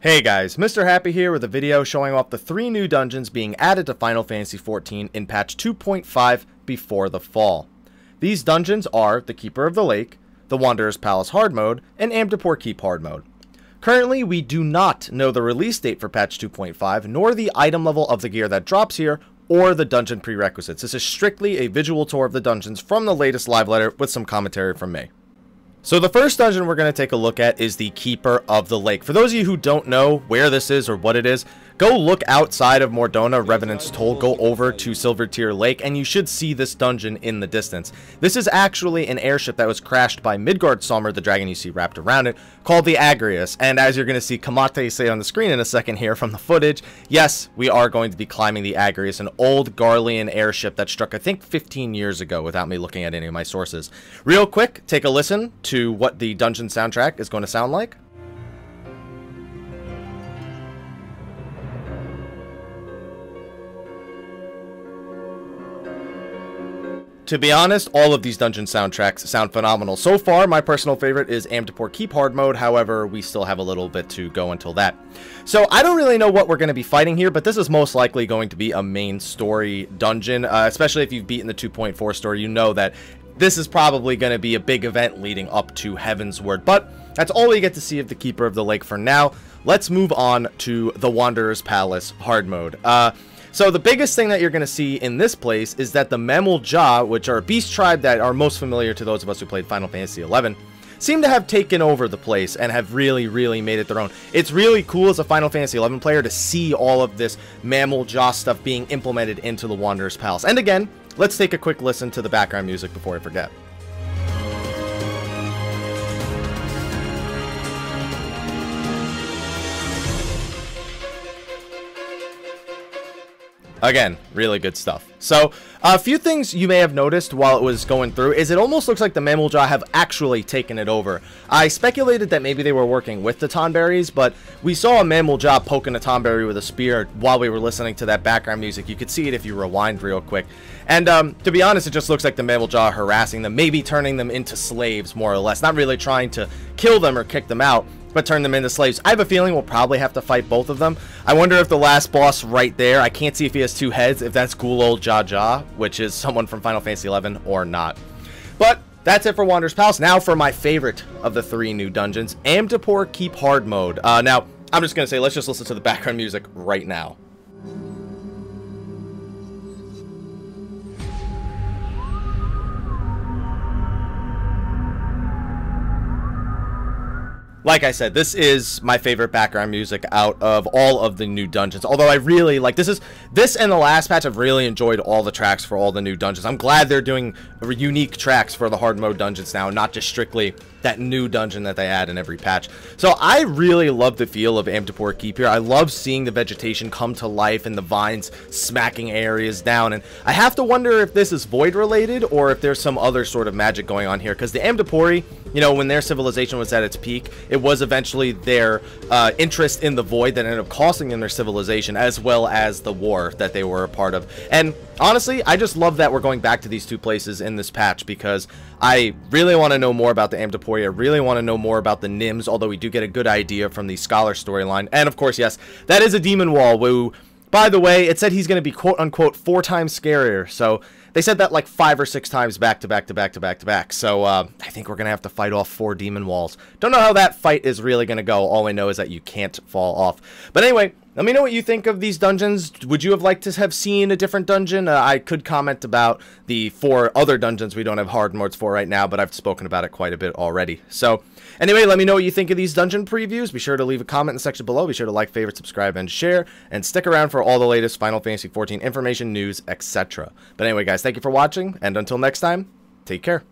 Hey guys, Mr. Happy here with a video showing off the 3 new dungeons being added to Final Fantasy XIV in patch 2.5 before the fall. These dungeons are the Keeper of the Lake, the Wanderer's Palace Hard Mode, and Amdapor Keep Hard Mode. Currently, we do not know the release date for patch 2.5, nor the item level of the gear that drops here, or the dungeon prerequisites. This is strictly a visual tour of the dungeons from the latest live letter with some commentary from me. So the first dungeon we're going to take a look at is the Keeper of the Lake. For those of you who don't know where this is or what it is, go look outside of Mordona, Revenant's Toll, go over to Silvertear Lake, and you should see this dungeon in the distance. This is actually an airship that was crashed by Midgardsormr, the dragon you see wrapped around it, called the Agrius. And as you're going to see Kamate say on the screen in a second here from the footage, yes, we are going to be climbing the Agrius, an old Garlean airship that struck, I think, 15 years ago without me looking at any of my sources. Real quick, take a listen to what the dungeon soundtrack is going to sound like. To be honest, all of these dungeon soundtracks sound phenomenal. So far, my personal favorite is Amdapor Keep Hard Mode. However, we still have a little bit to go until that. So I don't really know what we're going to be fighting here, but this is most likely going to be a main story dungeon. Especially if you've beaten the 2.4 story, you know that this is probably going to be a big event leading up to Heavensward. But that's all we get to see of the Keeper of the Lake for now. Let's move on to the Wanderer's Palace Hard Mode. So the biggest thing that you're going to see in this place is that the Mamul-Ja, which are a beast tribe that are most familiar to those of us who played Final Fantasy XI, seem to have taken over the place and have really made it their own. It's really cool as a Final Fantasy XI player to see all of this Mamul-Ja stuff being implemented into the Wanderer's Palace. And again, let's take a quick listen to the background music before I forget. Again, really good stuff. So, a few things you may have noticed while it was going through is it almost looks like the Mamul-Ja have actually taken it over. I speculated that maybe they were working with the Tonberries, but we saw a Mamul-Ja poking a Tonberry with a spear while we were listening to that background music. You could see it if you rewind real quick. And to be honest, it just looks like the Mamul-Ja are harassing them, maybe turning them into slaves, more or less. Not really trying to kill them or kick them out, but turn them into slaves. I have a feeling we'll probably have to fight both of them. I wonder if the last boss right there, I can't see if he has 2 heads, if that's Ghoul Old Jaja, which is someone from Final Fantasy XI, or not. But that's it for Wanderer's Palace. Now for my favorite of the 3 new dungeons, Amdapor Keep Hard Mode. Now, I'm just going to say, let's just listen to the background music right now. Like I said, this is my favorite background music out of all of the new dungeons. Although I really like this and the last patch, I've really enjoyed all the tracks for all the new dungeons. I'm glad they're doing unique tracks for the hard mode dungeons now, not just strictly that new dungeon that they add in every patch. So I really love the feel of Amdapor Keep here. I love seeing the vegetation come to life and the vines smacking areas down. And I have to wonder if this is void related or if there's some other sort of magic going on here. Because the Amdapori, you know, when their civilization was at its peak, it was eventually their interest in the void that ended up costing them their civilization, as well as the war that they were a part of. And honestly, I just love that we're going back to these 2 places in this patch, because I really want to know more about the Amdapori. I really want to know more about the Nims, although we do get a good idea from the Scholar storyline. And of course, yes, that is a demon wall, who, by the way, it said he's going to be quote-unquote 4 times scarier. So they said that like 5 or 6 times back to back. So I think we're going to have to fight off 4 demon walls. Don't know how that fight is really going to go. All I know is that you can't fall off. But anyway, let me know what you think of these dungeons. Would you have liked to have seen a different dungeon? I could comment about the 4 other dungeons we don't have hard modes for right now, but I've spoken about it quite a bit already. So anyway, let me know what you think of these dungeon previews. Be sure to leave a comment in the section below. Be sure to like, favorite, subscribe, and share. And stick around for all the latest Final Fantasy XIV information, news, etc. But anyway, guys, thank you for watching. And until next time, take care.